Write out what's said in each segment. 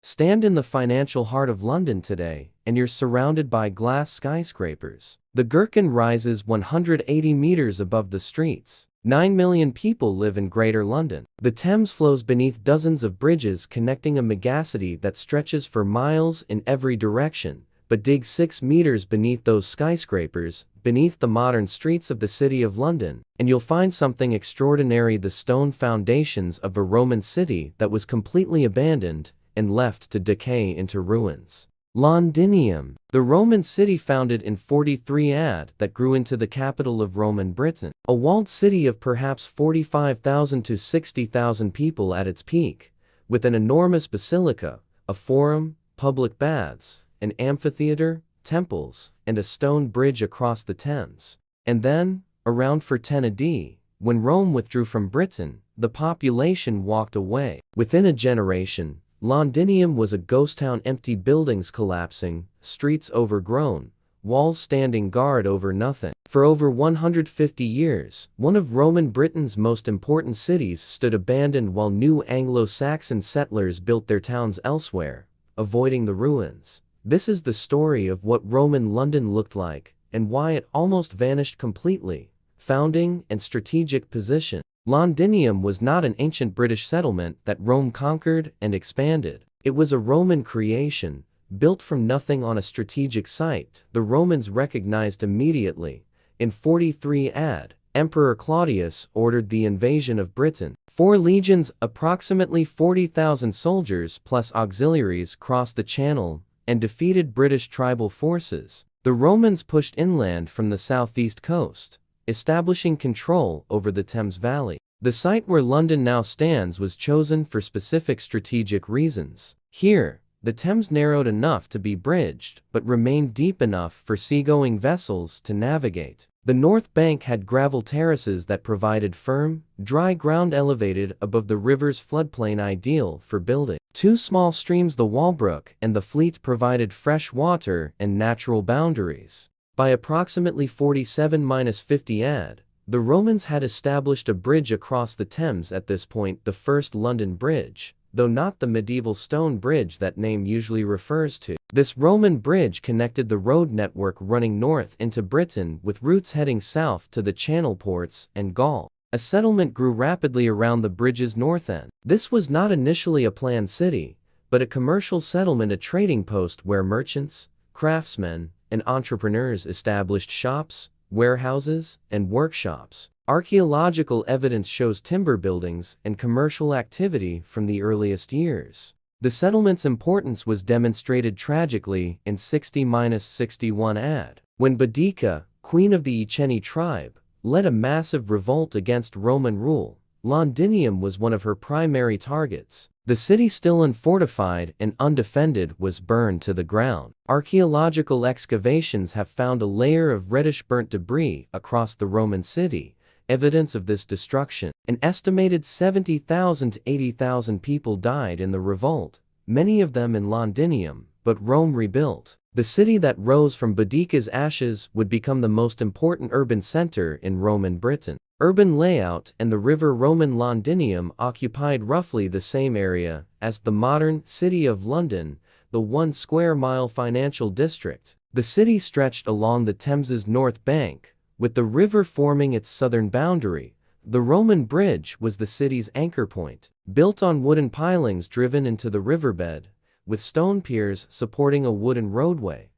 Stand in the financial heart of London today, and you're surrounded by glass skyscrapers. The Gherkin rises 180 meters above the streets. 9 million people live in Greater London. The Thames flows beneath dozens of bridges connecting a megacity that stretches for miles in every direction. But dig 6 meters beneath those skyscrapers, beneath the modern streets of the City of London, and you'll find something extraordinary: the stone foundations of a Roman city that was completely abandoned and left to decay into ruins. Londinium, the Roman city founded in 43 AD that grew into the capital of Roman Britain, a walled city of perhaps 45,000 to 60,000 people at its peak, with an enormous basilica, a forum, public baths, an amphitheater, temples, and a stone bridge across the Thames. And then, around 410 AD, when Rome withdrew from Britain, the population walked away. Within a generation, Londinium was a ghost town: empty buildings collapsing, streets overgrown, walls standing guard over nothing. For over 150 years, one of Roman Britain's most important cities stood abandoned while new Anglo-Saxon settlers built their towns elsewhere, avoiding the ruins. This is the story of what Roman London looked like, and why it almost vanished completely. Founding and strategic position. Londinium was not an ancient British settlement that Rome conquered and expanded. It was a Roman creation, built from nothing on a strategic site the Romans recognized immediately. In 43 AD, Emperor Claudius ordered the invasion of Britain. 4 legions, approximately 40,000 soldiers plus auxiliaries, crossed the Channel and defeated British tribal forces. The Romans pushed inland from the southeast coast, establishing control over the Thames Valley. The site where London now stands was chosen for specific strategic reasons. Here, the Thames narrowed enough to be bridged, but remained deep enough for seagoing vessels to navigate. The north bank had gravel terraces that provided firm, dry ground elevated above the river's floodplain, ideal for building. 2 small streams, the Walbrook and the Fleet, provided fresh water and natural boundaries. By approximately 47–50 AD, the Romans had established a bridge across the Thames, at this point the first London Bridge, though not the medieval stone bridge that name usually refers to. This Roman bridge connected the road network running north into Britain with routes heading south to the Channel ports and Gaul. A settlement grew rapidly around the bridge's north end. This was not initially a planned city, but a commercial settlement, a trading post where merchants, craftsmen, and entrepreneurs established shops, warehouses, and workshops. Archaeological evidence shows timber buildings and commercial activity from the earliest years. The settlement's importance was demonstrated tragically in 60–61 AD, when Basilica, queen of the Iceni tribe, led a massive revolt against Roman rule. Londinium was one of her primary targets. The city, still unfortified and undefended, was burned to the ground. Archaeological excavations have found a layer of reddish-burnt debris across the Roman city, evidence of this destruction. An estimated 70,000 to 80,000 people died in the revolt, many of them in Londinium, but Rome rebuilt. The city that rose from Basilica's ashes would become the most important urban center in Roman Britain. Urban layout and the river Roman Londinium occupied roughly the same area as the modern City of London, the 1 square mile financial district. The city stretched along the Thames's north bank, with the river forming its southern boundary. The Roman bridge was the city's anchor point, built on wooden pilings driven into the riverbed, with stone piers supporting a wooden roadway.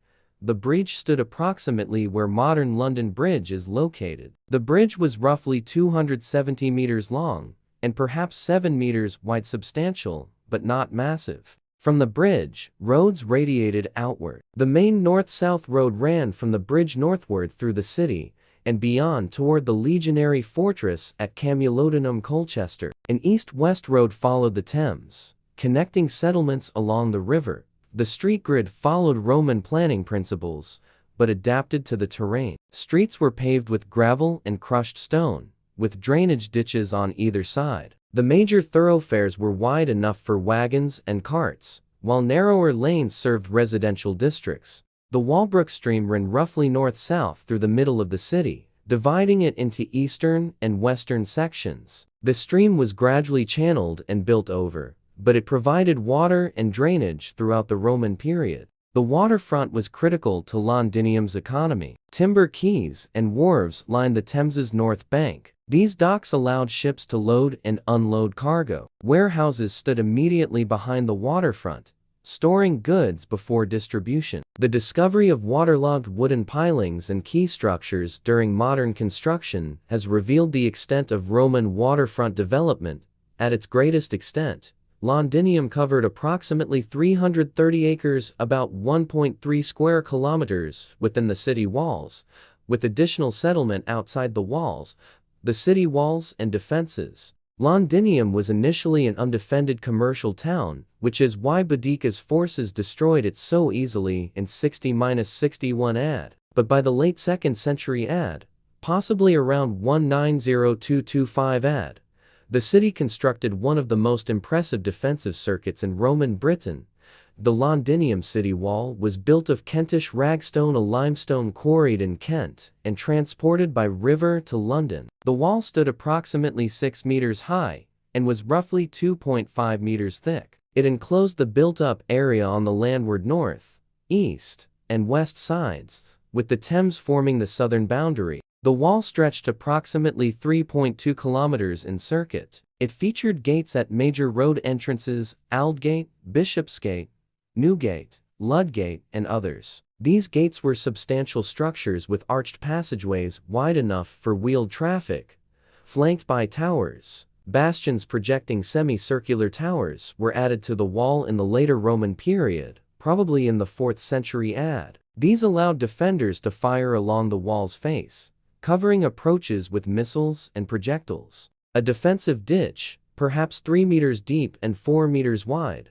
The bridge stood approximately where modern London Bridge is located. The bridge was roughly 270 meters long, and perhaps 7 meters wide, substantial, but not massive. From the bridge, roads radiated outward. The main north-south road ran from the bridge northward through the city, and beyond toward the legionary fortress at Camulodunum, Colchester. An east-west road followed the Thames, connecting settlements along the river. The street grid followed Roman planning principles, but adapted to the terrain. Streets were paved with gravel and crushed stone, with drainage ditches on either side. The major thoroughfares were wide enough for wagons and carts, while narrower lanes served residential districts. The Walbrook stream ran roughly north-south through the middle of the city, dividing it into eastern and western sections. The stream was gradually channeled and built over, but it provided water and drainage throughout the Roman period. The waterfront was critical to Londinium's economy. Timber quays and wharves lined the Thames's north bank. These docks allowed ships to load and unload cargo. Warehouses stood immediately behind the waterfront, storing goods before distribution. The discovery of waterlogged wooden pilings and quay structures during modern construction has revealed the extent of Roman waterfront development. At its greatest extent, Londinium covered approximately 330 acres, about 1.3 square kilometers, within the city walls, with additional settlement outside the walls. The city walls and defenses. Londinium was initially an undefended commercial town, which is why Boudicca's forces destroyed it so easily in 60–61 AD. But by the late 2nd century AD, possibly around 190–225 AD, the city constructed one of the most impressive defensive circuits in Roman Britain. The Londinium city wall was built of Kentish ragstone, a limestone quarried in Kent and transported by river to London. The wall stood approximately 6 meters high and was roughly 2.5 meters thick. It enclosed the built-up area on the landward north, east, and west sides, with the Thames forming the southern boundary. The wall stretched approximately 3.2 kilometers in circuit. It featured gates at major road entrances: Aldgate, Bishopsgate, Newgate, Ludgate, and others. These gates were substantial structures with arched passageways wide enough for wheeled traffic, flanked by towers. Bastions projecting semicircular towers were added to the wall in the later Roman period, probably in the 4th century AD. These allowed defenders to fire along the wall's face, covering approaches with missiles and projectiles. A defensive ditch, perhaps 3 meters deep and 4 meters wide,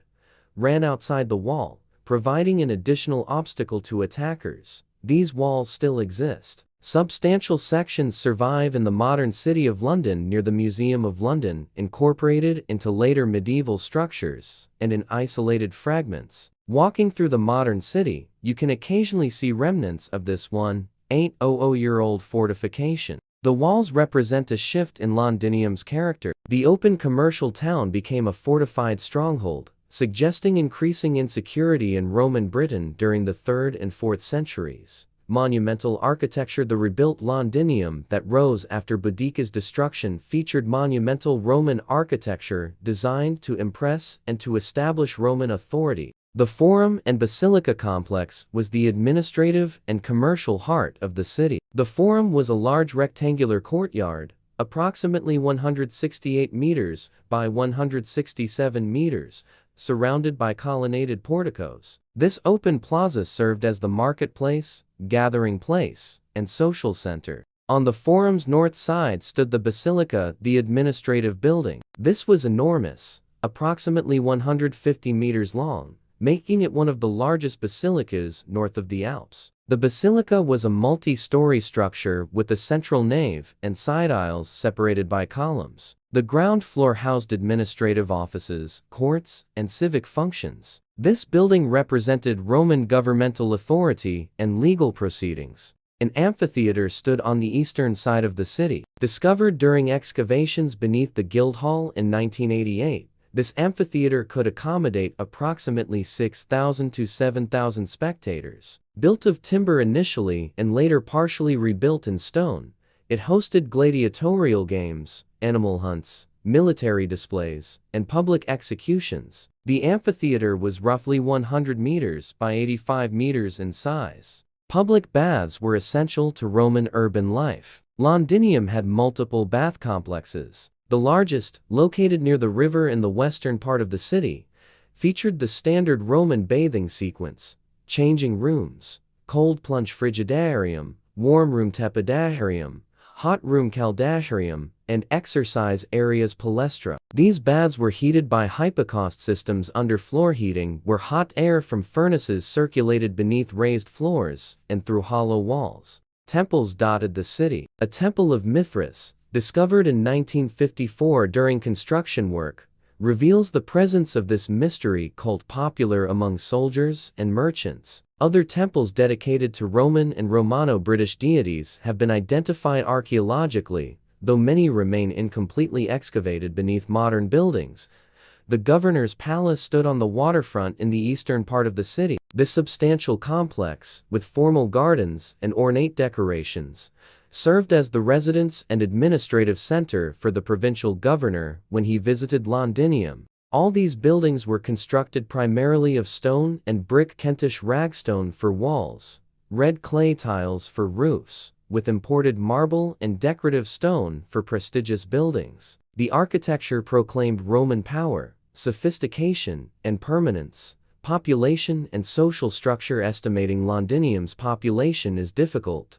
ran outside the wall, providing an additional obstacle to attackers. These walls still exist. Substantial sections survive in the modern City of London near the Museum of London, incorporated into later medieval structures, and in isolated fragments. Walking through the modern city, you can occasionally see remnants of this 1,800-year-old fortification. The walls represent a shift in Londinium's character. The open commercial town became a fortified stronghold, suggesting increasing insecurity in Roman Britain during the 3rd and 4th centuries. Monumental architecture. The rebuilt Londinium that rose after Boudicca's destruction featured monumental Roman architecture designed to impress and to establish Roman authority. The Forum and Basilica complex was the administrative and commercial heart of the city. The Forum was a large rectangular courtyard, approximately 168 meters by 167 meters, surrounded by colonnaded porticos. This open plaza served as the marketplace, gathering place, and social center. On the Forum's north side stood the Basilica, the administrative building. This was enormous, approximately 150 meters long, making it one of the largest basilicas north of the Alps. The basilica was a multi-story structure with a central nave and side aisles separated by columns. The ground floor housed administrative offices, courts, and civic functions. This building represented Roman governmental authority and legal proceedings. An amphitheater stood on the eastern side of the city. Discovered during excavations beneath the Guildhall in 1988, this amphitheater could accommodate approximately 6,000 to 7,000 spectators. Built of timber initially and later partially rebuilt in stone, it hosted gladiatorial games, animal hunts, military displays, and public executions. The amphitheater was roughly 100 meters by 85 meters in size. Public baths were essential to Roman urban life. Londinium had multiple bath complexes. The largest, located near the river in the western part of the city, featured the standard Roman bathing sequence: changing rooms, cold plunge frigidarium, warm room tepidarium, hot room caldarium, and exercise areas palestra. These baths were heated by hypocaust systems under floor heating, where hot air from furnaces circulated beneath raised floors and through hollow walls. Temples dotted the city. A temple of Mithras, discovered in 1954 during construction work, reveals the presence of this mystery cult popular among soldiers and merchants. Other temples dedicated to Roman and Romano-British deities have been identified archaeologically, though many remain incompletely excavated beneath modern buildings. The governor's palace stood on the waterfront in the eastern part of the city. This substantial complex, with formal gardens and ornate decorations, served as the residence and administrative center for the provincial governor when he visited Londinium. All these buildings were constructed primarily of stone and brick Kentish ragstone for walls, red clay tiles for roofs, with imported marble and decorative stone for prestigious buildings. The architecture proclaimed Roman power, sophistication, and permanence. Population and social structure. Estimating Londinium's population is difficult,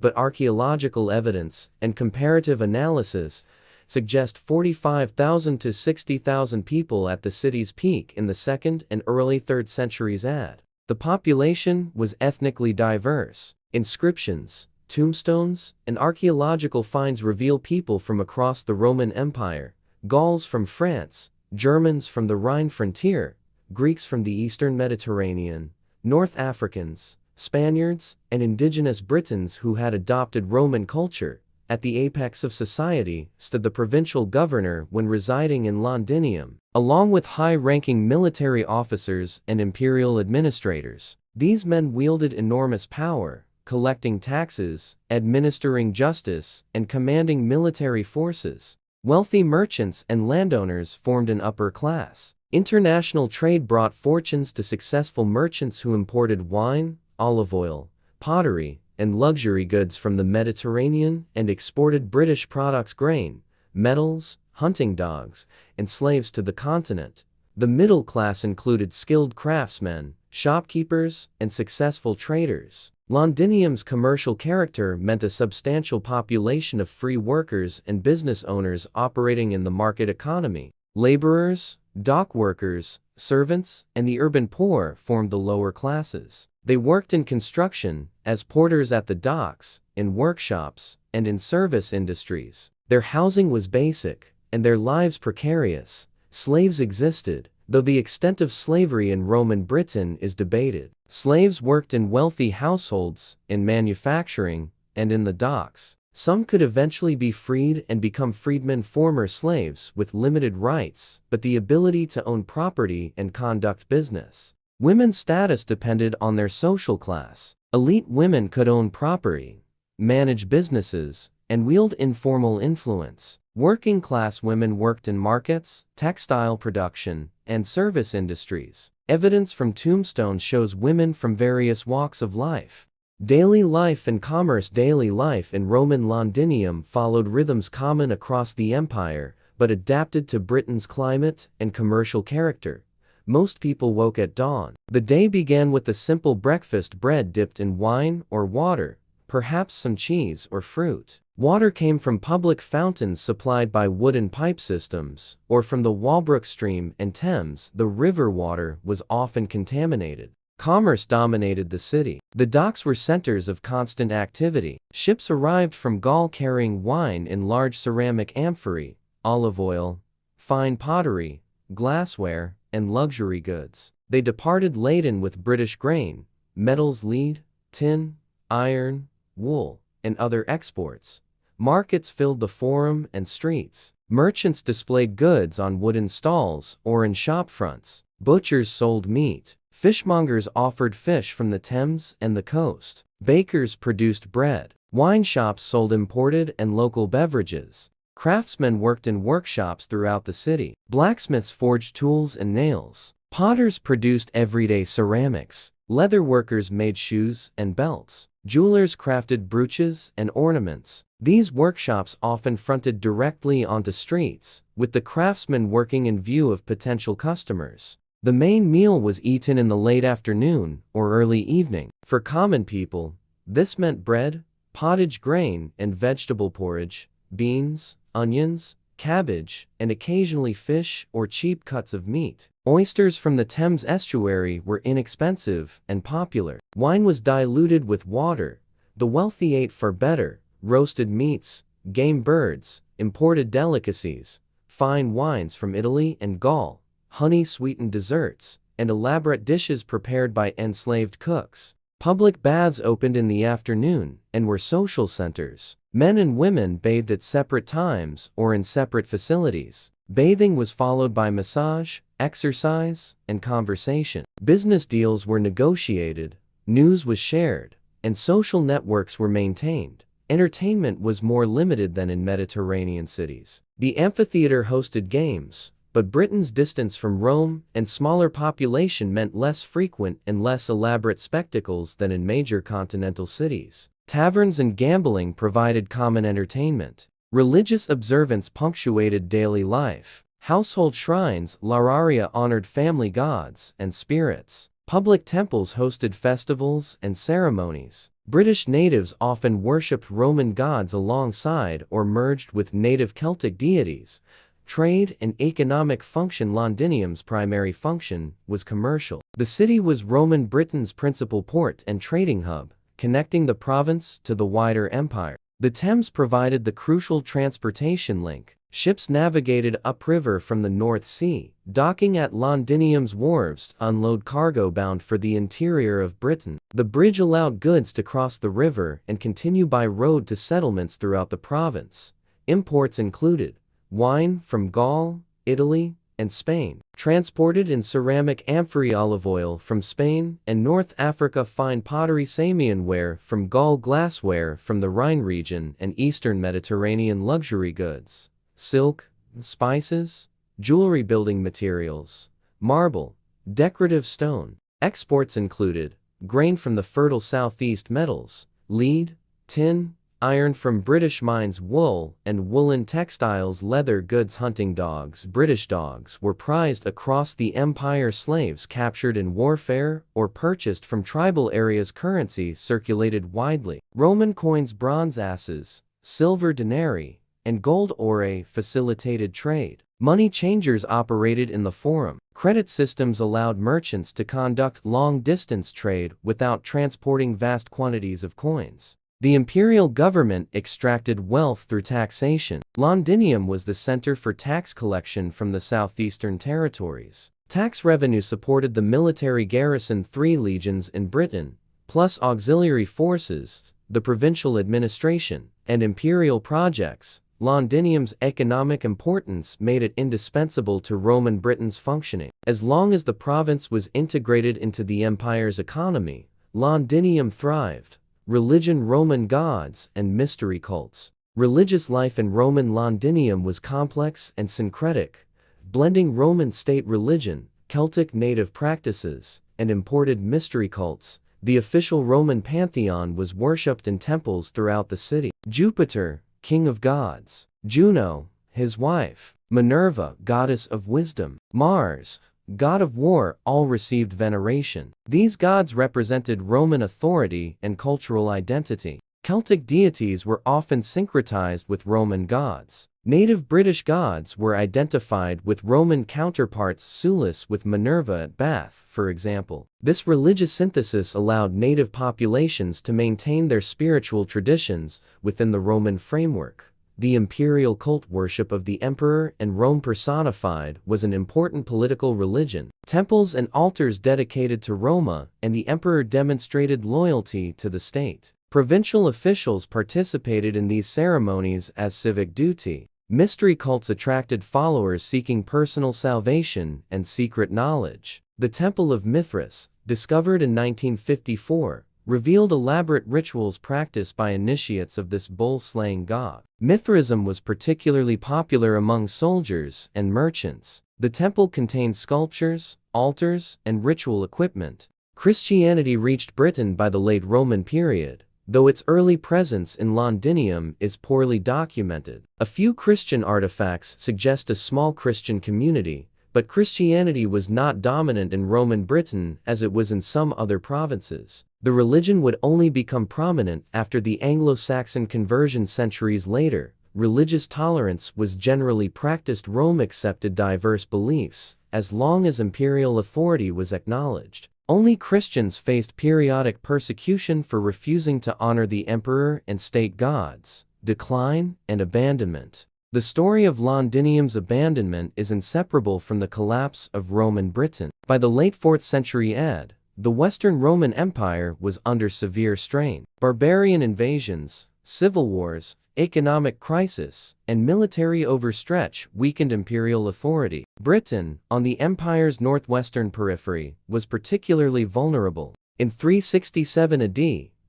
but archaeological evidence and comparative analysis suggest 45,000 to 60,000 people at the city's peak in the 2nd and early 3rd centuries AD. The population was ethnically diverse. Inscriptions, tombstones, and archaeological finds reveal people from across the Roman Empire, Gauls from France, Germans from the Rhine frontier, Greeks from the eastern Mediterranean, North Africans, Spaniards, and indigenous Britons who had adopted Roman culture. At the apex of society stood the provincial governor when residing in Londinium, along with high-ranking military officers and imperial administrators. These men wielded enormous power, collecting taxes, administering justice, and commanding military forces. Wealthy merchants and landowners formed an upper class. International trade brought fortunes to successful merchants who imported wine, olive oil, pottery, and luxury goods from the Mediterranean and exported British products, grain, metals, hunting dogs, and slaves to the continent. The middle class included skilled craftsmen, shopkeepers, and successful traders. Londinium's commercial character meant a substantial population of free workers and business owners operating in the market economy. Laborers, dock workers, servants, and the urban poor formed the lower classes. They worked in construction, as porters at the docks, in workshops, and in service industries. Their housing was basic, and their lives precarious. Slaves existed, though the extent of slavery in Roman Britain is debated. Slaves worked in wealthy households, in manufacturing, and in the docks. Some could eventually be freed and become freedmen, former slaves with limited rights, but the ability to own property and conduct business. Women's status depended on their social class. Elite women could own property, manage businesses, and wield informal influence. Working-class women worked in markets, textile production, and service industries. Evidence from tombstones shows women from various walks of life. Daily life and commerce. Daily life in Roman Londinium followed rhythms common across the empire, but adapted to Britain's climate and commercial character. Most people woke at dawn. The day began with a simple breakfast, bread dipped in wine or water, perhaps some cheese or fruit. Water came from public fountains supplied by wooden pipe systems, or from the Walbrook stream and Thames. The river water was often contaminated. Commerce dominated the city. The docks were centers of constant activity. Ships arrived from Gaul carrying wine in large ceramic amphorae, olive oil, fine pottery, glassware, and luxury goods. They departed laden with British grain, metals, lead, tin, iron, wool, and other exports. Markets filled the forum and streets. Merchants displayed goods on wooden stalls or in shop fronts. Butchers sold meat. Fishmongers offered fish from the Thames and the coast. Bakers produced bread. Wine shops sold imported and local beverages. Craftsmen worked in workshops throughout the city. Blacksmiths forged tools and nails. Potters produced everyday ceramics. Leather workers made shoes and belts. Jewelers crafted brooches and ornaments. These workshops often fronted directly onto streets, with the craftsmen working in view of potential customers. The main meal was eaten in the late afternoon or early evening. For common people, this meant bread, pottage grain and vegetable porridge, beans, onions, cabbage, and occasionally fish or cheap cuts of meat. Oysters from the Thames estuary were inexpensive and popular. Wine was diluted with water. The wealthy ate far better: roasted meats, game birds, imported delicacies, fine wines from Italy and Gaul, honey-sweetened desserts, and elaborate dishes prepared by enslaved cooks. Public baths opened in the afternoon and were social centers. Men and women bathed at separate times or in separate facilities. Bathing was followed by massage, exercise, and conversation. Business deals were negotiated, news was shared, and social networks were maintained. Entertainment was more limited than in Mediterranean cities. The amphitheater hosted games, but Britain's distance from Rome and smaller population meant less frequent and less elaborate spectacles than in major continental cities. Taverns and gambling provided common entertainment. Religious observance punctuated daily life. Household shrines, Lararia, honored family gods and spirits. Public temples hosted festivals and ceremonies. British natives often worshipped Roman gods alongside or merged with native Celtic deities. Trade and economic function. Londinium's primary function was commercial. The city was Roman Britain's principal port and trading hub, connecting the province to the wider empire. The Thames provided the crucial transportation link. Ships navigated upriver from the North Sea, docking at Londinium's wharves to unload cargo bound for the interior of Britain. The bridge allowed goods to cross the river and continue by road to settlements throughout the province. Imports included wine from Gaul, Italy, and Spain, transported in ceramic amphorae, olive oil from Spain and North Africa, fine pottery, Samian ware from Gaul, glassware from the Rhine region, and Eastern Mediterranean luxury goods, silk, spices, jewelry, building materials, marble, decorative stone. Exports included grain from the fertile southeast, metals, lead, tin, iron from British mines, wool and woolen textiles, leather goods, hunting dogs. British dogs were prized across the empire. Slaves captured in warfare or purchased from tribal areas. Currency circulated widely. Roman coins, bronze asses, silver denarii, and gold aurae facilitated trade. Money changers operated in the forum. Credit systems allowed merchants to conduct long-distance trade without transporting vast quantities of coins. The imperial government extracted wealth through taxation. Londinium was the center for tax collection from the southeastern territories. Tax revenue supported the military garrison, 3 legions in Britain, plus auxiliary forces, the provincial administration, and imperial projects. Londinium's economic importance made it indispensable to Roman Britain's functioning. As long as the province was integrated into the empire's economy, Londinium thrived. Religion, Roman gods, and mystery cults. Religious life in Roman Londinium was complex and syncretic, blending Roman state religion, Celtic native practices, and imported mystery cults. The official Roman pantheon was worshipped in temples throughout the city. Jupiter, king of gods; Juno, his wife; Minerva, goddess of wisdom; Mars, god of war, all received veneration. These gods represented Roman authority and cultural identity. Celtic deities were often syncretized with Roman gods. Native British gods were identified with Roman counterparts, Sulis with Minerva at Bath, for example. This religious synthesis allowed native populations to maintain their spiritual traditions within the Roman framework. The imperial cult worship of the emperor and Rome personified was an important political religion. Temples and altars dedicated to Roma and the emperor demonstrated loyalty to the state. Provincial officials participated in these ceremonies as civic duty. Mystery cults attracted followers seeking personal salvation and secret knowledge. The Temple of Mithras, discovered in 1954, revealed elaborate rituals practiced by initiates of this bull-slaying god. Mithraism was particularly popular among soldiers and merchants. The temple contained sculptures, altars, and ritual equipment. Christianity reached Britain by the late Roman period, though its early presence in Londinium is poorly documented. A few Christian artifacts suggest a small Christian community, but Christianity was not dominant in Roman Britain as it was in some other provinces. The religion would only become prominent after the Anglo-Saxon conversion centuries later. Religious tolerance was generally practiced. Rome accepted diverse beliefs, as long as imperial authority was acknowledged. Only Christians faced periodic persecution for refusing to honor the emperor and state gods. Decline and abandonment. The story of Londinium's abandonment is inseparable from the collapse of Roman Britain. By the late 4th century AD, the Western Roman Empire was under severe strain. Barbarian invasions, civil wars, economic crisis, and military overstretch weakened imperial authority. Britain, on the empire's northwestern periphery, was particularly vulnerable. In 367 AD,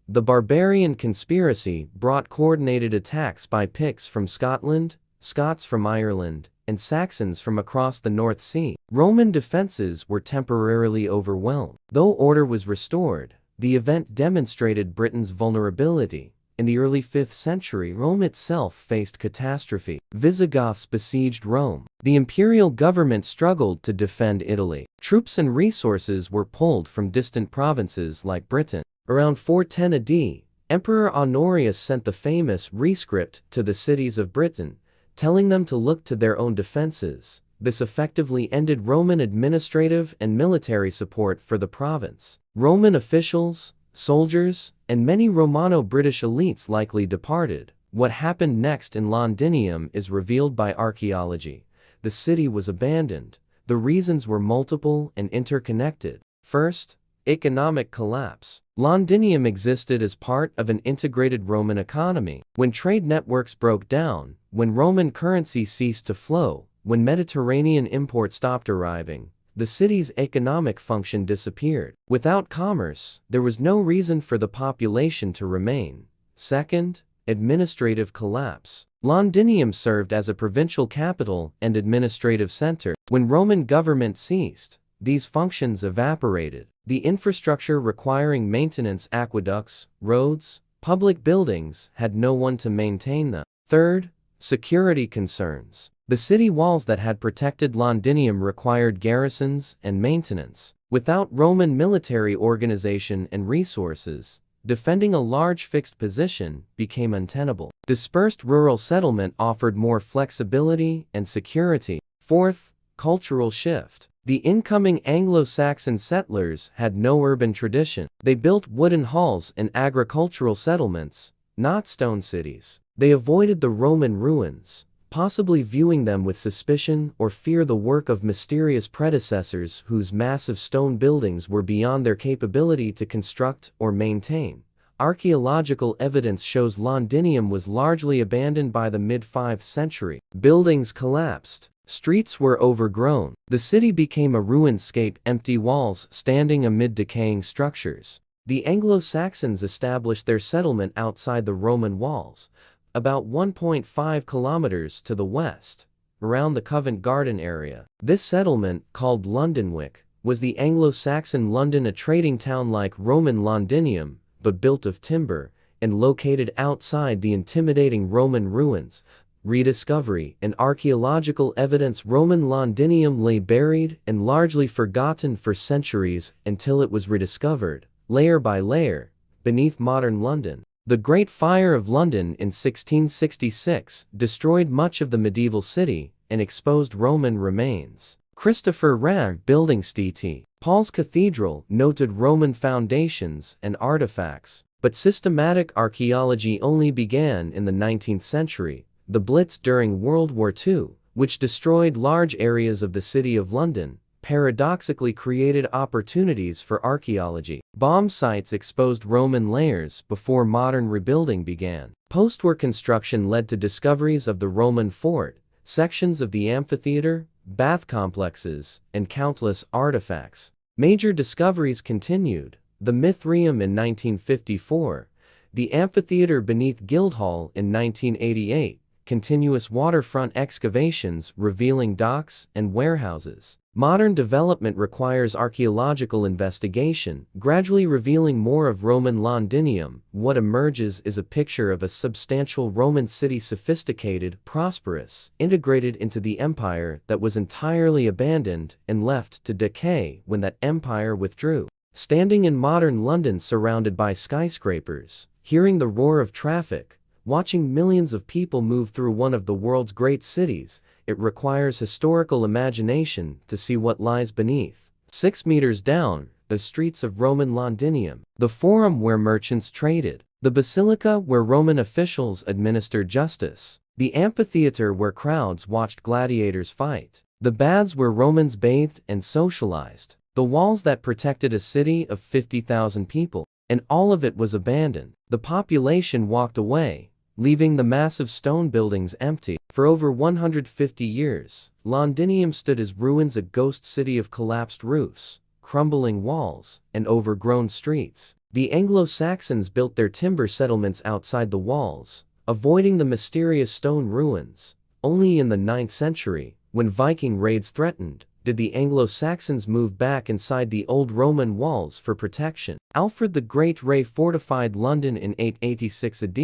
the barbarian conspiracy brought coordinated attacks by Picts from Scotland, Scots from Ireland, and Saxons from across the North Sea. Roman defenses were temporarily overwhelmed. Though order was restored, the event demonstrated Britain's vulnerability. In the early 5th century, Rome itself faced catastrophe. Visigoths besieged Rome. The imperial government struggled to defend Italy. Troops and resources were pulled from distant provinces like Britain. Around 410 AD, Emperor Honorius sent the famous rescript to the cities of Britain, telling them to look to their own defenses. This effectively ended Roman administrative and military support for the province. Roman officials, soldiers, and many Romano-British elites likely departed. What happened next in Londinium is revealed by archaeology. The city was abandoned. The reasons were multiple and interconnected. First, economic collapse. Londinium existed as part of an integrated Roman economy. When trade networks broke down, when Roman currency ceased to flow, when Mediterranean imports stopped arriving, the city's economic function disappeared. Without commerce, there was no reason for the population to remain. Second, administrative collapse. Londinium served as a provincial capital and administrative center. When Roman government ceased, these functions evaporated. The infrastructure requiring maintenance, aqueducts, roads, public buildings, had no one to maintain them. Third, security concerns. The city walls that had protected Londinium required garrisons and maintenance. Without Roman military organization and resources, defending a large fixed position became untenable. Dispersed rural settlement offered more flexibility and security. Fourth, cultural shift. The incoming Anglo-Saxon settlers had no urban tradition. They built wooden halls and agricultural settlements, not stone cities. They avoided the Roman ruins, possibly viewing them with suspicion or fear, the work of mysterious predecessors whose massive stone buildings were beyond their capability to construct or maintain. Archaeological evidence shows Londinium was largely abandoned by the mid-5th century. Buildings collapsed. Streets were overgrown. The city became a ruinscape, empty walls standing amid decaying structures. The Anglo-Saxons established their settlement outside the Roman walls, about 1.5 kilometers to the west, around the Covent Garden area. This settlement, called Londonwic, was the Anglo-Saxon London, a trading town like Roman Londinium, but built of timber, and located outside the intimidating Roman ruins. Rediscovery and archaeological evidence. Roman Londinium lay buried and largely forgotten for centuries until it was rediscovered, layer by layer, beneath modern London. The Great Fire of London in 1666 destroyed much of the medieval city and exposed Roman remains. Christopher Wren, building St. Paul's Cathedral, noted Roman foundations and artifacts, but systematic archaeology only began in the 19th century. The Blitz during World War II, which destroyed large areas of the City of London, paradoxically created opportunities for archaeology. Bomb sites exposed Roman layers before modern rebuilding began. Post-war construction led to discoveries of the Roman fort, sections of the amphitheater, bath complexes, and countless artifacts. Major discoveries continued: the Mithraeum in 1954, the amphitheater beneath Guildhall in 1988, continuous waterfront excavations revealing docks and warehouses. Modern development requires archaeological investigation, gradually revealing more of Roman Londinium. What emerges is a picture of a substantial Roman city, sophisticated, prosperous, integrated into the empire that was entirely abandoned and left to decay when that empire withdrew. Standing in modern London surrounded by skyscrapers, hearing the roar of traffic, watching millions of people move through one of the world's great cities, it requires historical imagination to see what lies beneath. 6 meters down, the streets of Roman Londinium. The Forum where merchants traded. The Basilica where Roman officials administered justice. The Amphitheater where crowds watched gladiators fight. The baths where Romans bathed and socialized. The walls that protected a city of 50,000 people. and all of it was abandoned. The population walked away, leaving the massive stone buildings empty. For over 150 years, Londinium stood as ruins, a ghost city of collapsed roofs, crumbling walls, and overgrown streets. The Anglo-Saxons built their timber settlements outside the walls, avoiding the mysterious stone ruins. Only in the 9th century, when Viking raids threatened, did the Anglo-Saxons move back inside the old Roman walls for protection. Alfred the Great refortified London in 886 AD,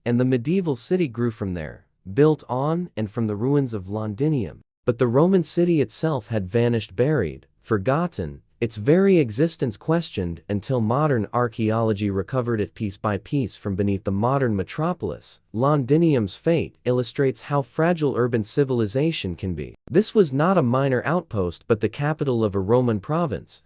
and the medieval city grew from there, built on and from the ruins of Londinium. But the Roman city itself had vanished, buried, forgotten, its very existence questioned, until modern archaeology recovered it piece by piece from beneath the modern metropolis. Londinium's fate illustrates how fragile urban civilization can be. This was not a minor outpost but the capital of a Roman province,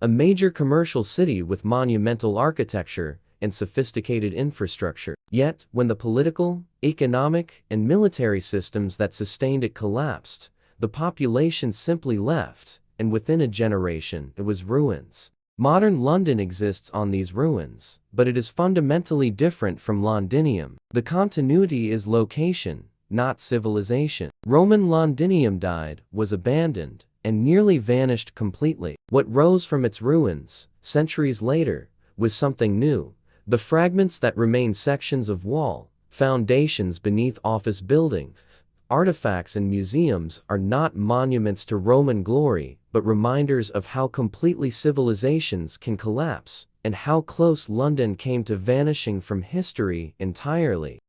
a major commercial city with monumental architecture and sophisticated infrastructure. Yet, when the political, economic, and military systems that sustained it collapsed, the population simply left, and within a generation, it was ruins. Modern London exists on these ruins, but it is fundamentally different from Londinium. The continuity is location, not civilization. Roman Londinium died, was abandoned, and nearly vanished completely. What rose from its ruins, centuries later, was something new. The fragments that remain, sections of wall, foundations beneath office buildings, artifacts and museums, are not monuments to Roman glory, but reminders of how completely civilizations can collapse, and how close London came to vanishing from history entirely.